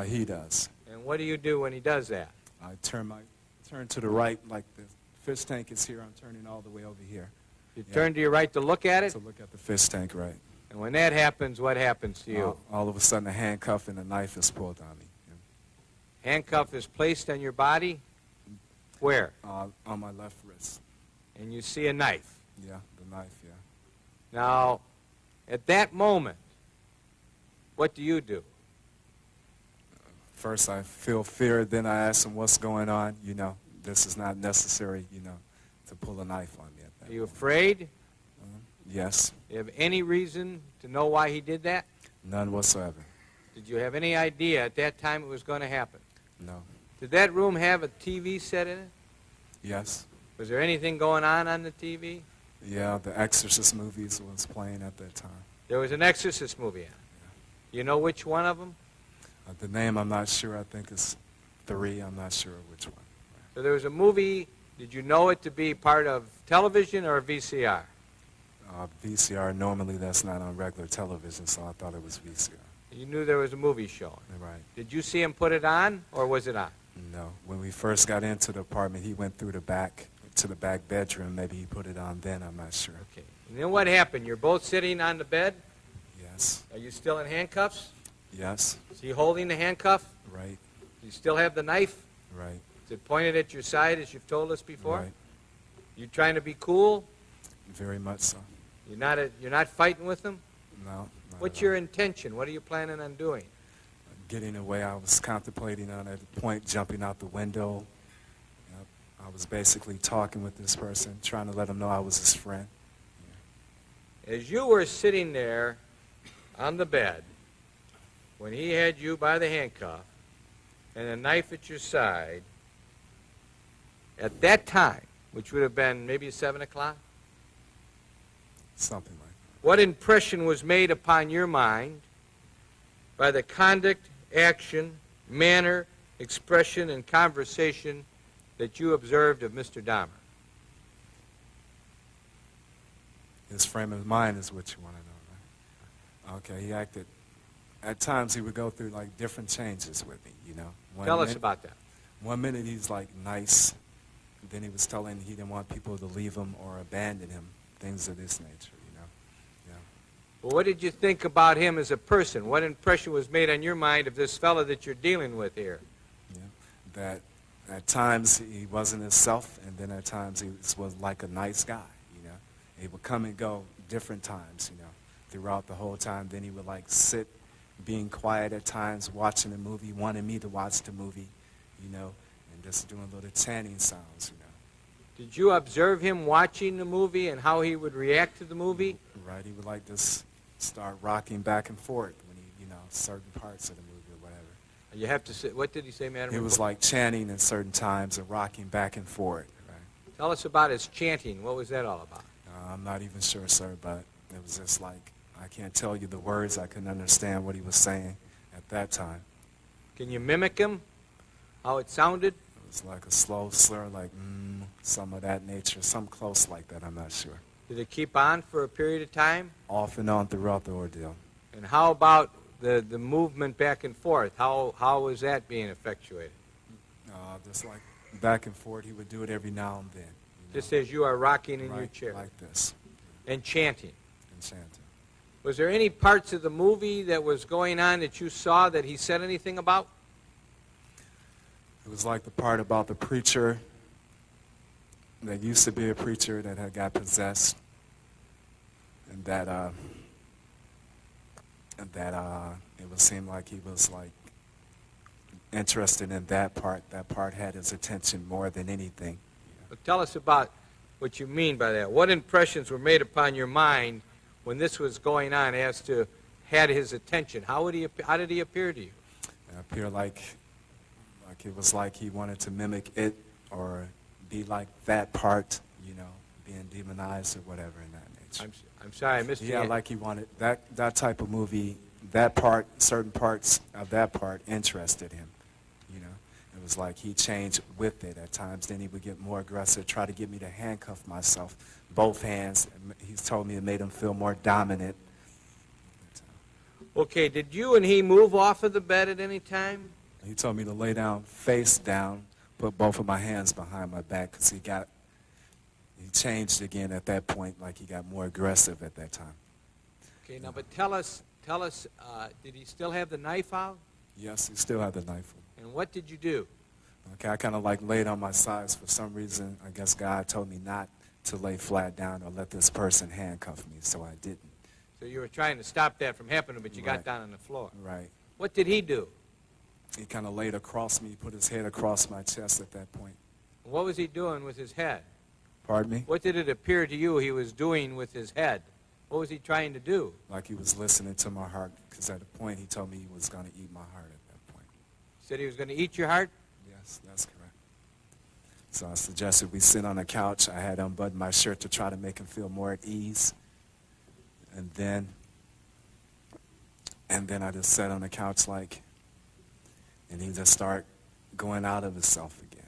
He does. And what do you do when he does that? I turn to the right, like the fish tank is here. I'm turning all the way over here. You turn to your right to look at it? To look at the fish tank, right. And when that happens, what happens to you? All of a sudden, a handcuff and a knife is pulled on me. Handcuff is placed on your body? Where? On my left wrist. And you see a knife? Yeah, the knife, yeah. Now, at that moment, what do you do? First, I feel fear. Then I ask him, what's going on? You know, this is not necessary, you know, to pull a knife on me at that Are you moment. afraid? Yes. Do you have any reason to know why he did that? None whatsoever. Did you have any idea at that time it was going to happen? No. Did that room have a TV set in it? Yes. Was there anything going on the TV? Yeah, the Exorcist movies was playing at that time. There was an Exorcist movie on. Yeah. You know which one of them? The name I'm not sure. I think it's 3. I'm not sure which one. So there was a movie. Did you know it to be part of television or VCR? VCR, normally that's not on regular television, so I thought it was VCR. You knew there was a movie showing. Right. Did you see him put it on, or was it on? No. When we first got into the apartment, he went through the back to the back bedroom. Maybe he put it on then. I'm not sure. Okay. And then what happened? You're both sitting on the bed? Yes. Are you still in handcuffs? Yes. Is he holding the handcuff? Right. Do you still have the knife? Right. Is it pointed at your side, as you've told us before? Right. You trying to be cool? Very much so. You're not fighting with him? No. What's your intention? What are you planning on doing? Getting away. I was contemplating on at a point jumping out the window. I was basically talking with this person, trying to let him know I was his friend. As you were sitting there on the bed, when he had you by the handcuff and a knife at your side, at that time, which would have been maybe 7 o'clock, something like that. What impression was made upon your mind by the conduct, action, manner, expression, and conversation that you observed of Mr. Dahmer? His frame of mind is what you want to know, right? Okay, he acted. At times he would go through like different changes with me, you know. Tell us about that. One minute he's like nice, then he was telling he didn't want people to leave him or abandon him, things of this nature, you know. Yeah. Well, what did you think about him as a person? What impression was made on your mind of this fellow that you're dealing with here? Yeah. That at times he wasn't himself, and then at times he was like a nice guy, you know. He would come and go different times, you know, throughout the whole time. Then he would like sit, being quiet at times, watching the movie, wanting me to watch the movie, you know, and just doing little chanting sounds, you know. Did you observe him watching the movie and how he would react to the movie? Right, he would like just start rocking back and forth when he, you know, certain parts of the movie or whatever. You have to say, what did he say, Madam? It was like chanting at certain times and rocking back and forth, right? Tell us about his chanting. What was that all about? I'm not even sure, sir, but it was just like, I can't tell you the words. I couldn't understand what he was saying at that time. Can you mimic him? How it sounded? It was like a slow slur, like some of that nature, some close like that, I'm not sure. Did it keep on for a period of time? Off and on throughout the ordeal. And how about the movement back and forth? How was that being effectuated? Just like back and forth, he would do it every now and then. You know? Just as you are rocking in your chair? Like this. And chanting? And chanting. Was there any parts of the movie that was going on that you saw that he said anything about? It was like the part about the preacher that used to be a preacher that had got possessed, and that it would seem like he was like interested in that part. That part had his attention more than anything. But tell us about what you mean by that. What impressions were made upon your mind when this was going on as to had his attention? How did he appear to you? It appeared like it was like he wanted to mimic it or be like that part, you know, being demonized or whatever in that nature. I'm sorry, I missed you. Yeah, like he wanted that type of movie, that part, certain parts of that part interested him, you know. It was like he changed with it at times. Then he would get more aggressive, try to get me to handcuff myself, both hands. He's told me it made him feel more dominant. Okay, did you and he move off of the bed at any time? He told me to lay down, face down, put both of my hands behind my back because he changed again at that point, like he got more aggressive at that time. Okay, now, but tell us, did he still have the knife out? Yes, he still had the knife. And what did you do? Okay, I kind of like laid on my sides. For some reason, I guess God told me not to lay flat down or let this person handcuff me, so I didn't. So you were trying to stop that from happening, but you got Right. down on the floor. Right. What did he do? He kind of laid across me, put his head across my chest at that point. What was he doing with his head? Pardon me? What did it appear to you he was doing with his head? What was he trying to do? Like he was listening to my heart, because at a point he told me he was going to eat my heart at that point. He said he was going to eat your heart? Yes, that's correct. So I suggested we sit on a couch. I had unbuttoned my shirt to try to make him feel more at ease. And then I just sat on the couch and he just started going out of himself again.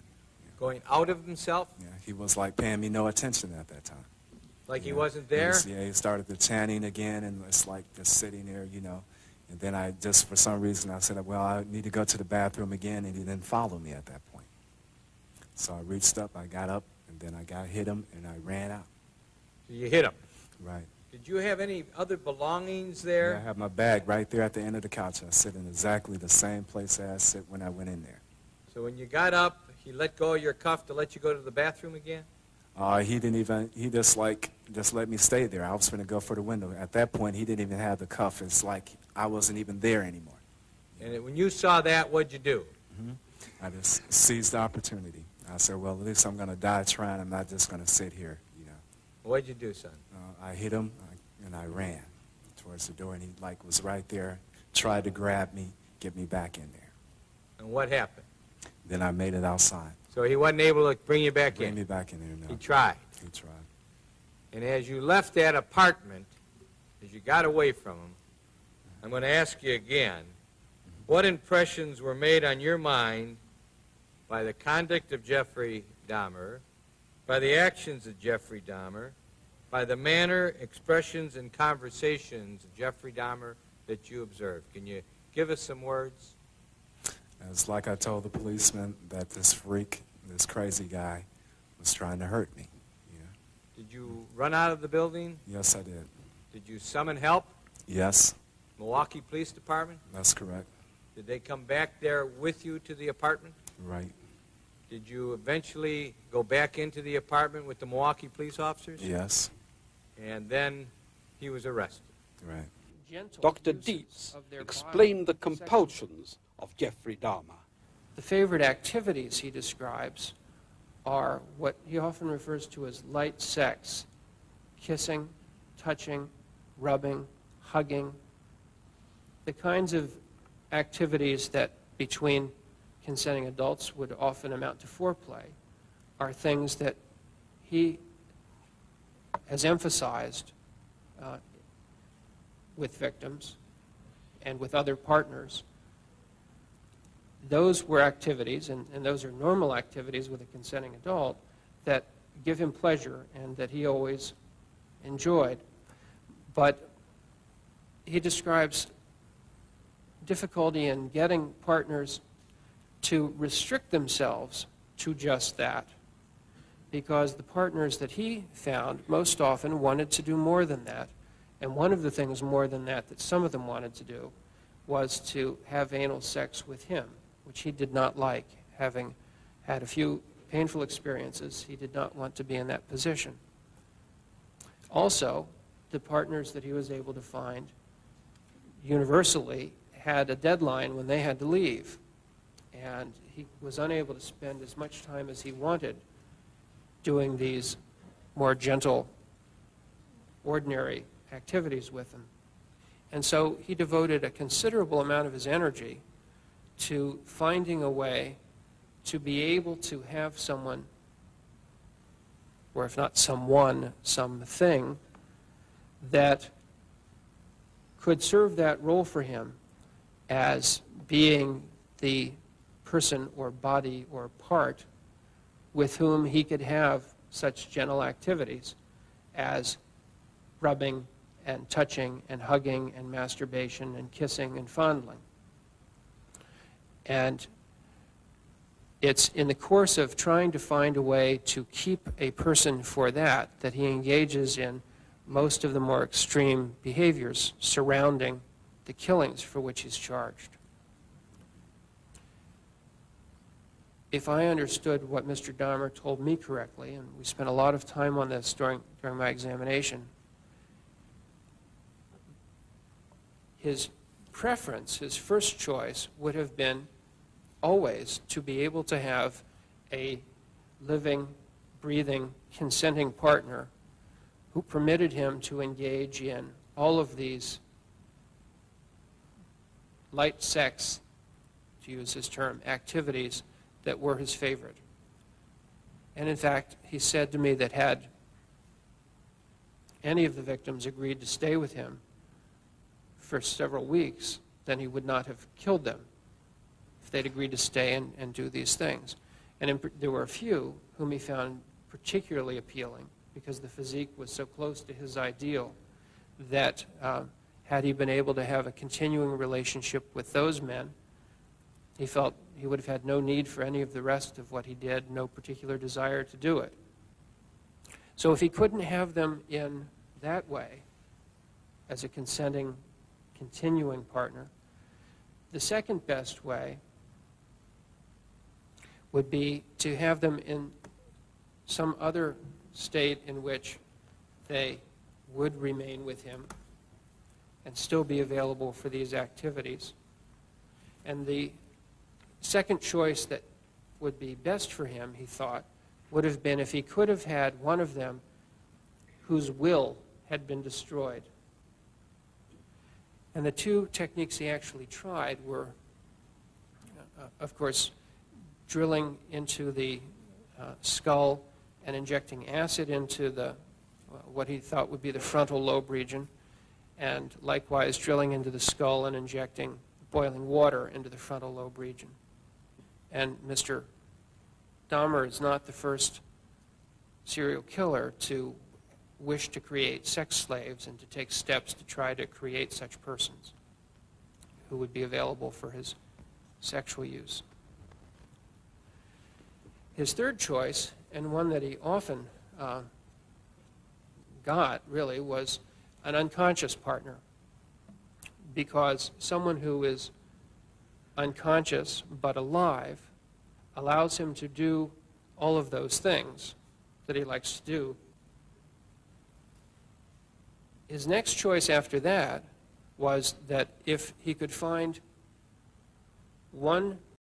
Going out of himself? Yeah, he was like paying me no attention at that time. Like he wasn't there? He started the chanting again, and it's like just sitting there, And then I just, for some reason, I said, well, I need to go to the bathroom again, and he didn't follow me at that point. So I reached up, I got up, and then I hit him, and I ran out. So you hit him? Right. Did you have any other belongings there? Yeah, I have my bag right there at the end of the couch. I sit in exactly the same place that I sit when I went in there. So when you got up, he let go of your cuff to let you go to the bathroom again? He just let me stay there. I was going to go for the window. At that point, he didn't even have the cuff. It's like I wasn't even there anymore. And when you saw that, what'd you do? Mm-hmm. I just seized the opportunity. I said, well, at least I'm going to die trying. I'm not just going to sit here, What'd you do, son? I hit him, and I ran towards the door, and he was right there, tried to grab me, get me back in there. And what happened? Then I made it outside. So he wasn't able to bring you back in? Bring me back in there, no. He tried? He tried. And as you left that apartment, as you got away from him, I'm going to ask you again, what impressions were made on your mind by the conduct of Jeffrey Dahmer, by the actions of Jeffrey Dahmer, by the manner, expressions, and conversations of Jeffrey Dahmer that you observed? Can you give us some words? It's like I told the policeman that this freak, this crazy guy, was trying to hurt me. Did you run out of the building? Yes, I did. Did you summon help? Yes. Milwaukee Police Department? That's correct. Did they come back there with you to the apartment? Right. Did you eventually go back into the apartment with the Milwaukee police officers? Yes. And then he was arrested. Right. Dr. Dietz explained the compulsions of Jeffrey Dahmer. The favorite activities he describes are what he often refers to as light sex: kissing, touching, rubbing, hugging. The kinds of activities that between consenting adults would often amount to foreplay are things that he has emphasized with victims and with other partners. Those were activities, and those are normal activities with a consenting adult, that give him pleasure and that he always enjoyed. But he describes difficulty in getting partners to restrict themselves to just that, because the partners that he found most often wanted to do more than that. And one of the things more than that some of them wanted to do was to have anal sex with him, which he did not like. Having had a few painful experiences, he did not want to be in that position. Also, the partners that he was able to find universally had a deadline when they had to leave, and he was unable to spend as much time as he wanted doing these more gentle, ordinary activities with them. And so he devoted a considerable amount of his energy to finding a way to be able to have someone, or if not someone, something, that could serve that role for him as being the person or body or part with whom he could have such gentle activities as rubbing and touching and hugging and masturbation and kissing and fondling. And it's in the course of trying to find a way to keep a person for that he engages in most of the more extreme behaviors surrounding the killings for which he's charged. If I understood what Mr. Dahmer told me correctly, and we spent a lot of time on this during my examination, his preference, his first choice, would have been always to be able to have a living, breathing, consenting partner who permitted him to engage in all of these light sex, to use his term, activities that were his favorite. And in fact, he said to me that had any of the victims agreed to stay with him for several weeks, then he would not have killed them if they'd agreed to stay and do these things. And there were a few whom he found particularly appealing because the physique was so close to his ideal that had he been able to have a continuing relationship with those men, he felt he would have had no need for any of the rest of what he did, no particular desire to do it. So if he couldn't have them in that way, as a consenting, continuing partner, the second best way would be to have them in some other state in which they would remain with him and still be available for these activities. And the second choice that would be best for him, he thought, would have been if he could have had one of them whose will had been destroyed. And the two techniques he actually tried were, of course, drilling into the skull and injecting acid into the what he thought would be the frontal lobe region, and likewise drilling into the skull and injecting boiling water into the frontal lobe region. And Mr. Dahmer is not the first serial killer to wish to create sex slaves and to take steps to try to create such persons who would be available for his sexual use. His third choice, and one that he often got, really, was an unconscious partner, because someone who is unconscious but alive allows him to do all of those things that he likes to do. His next choice after that was that if he could find one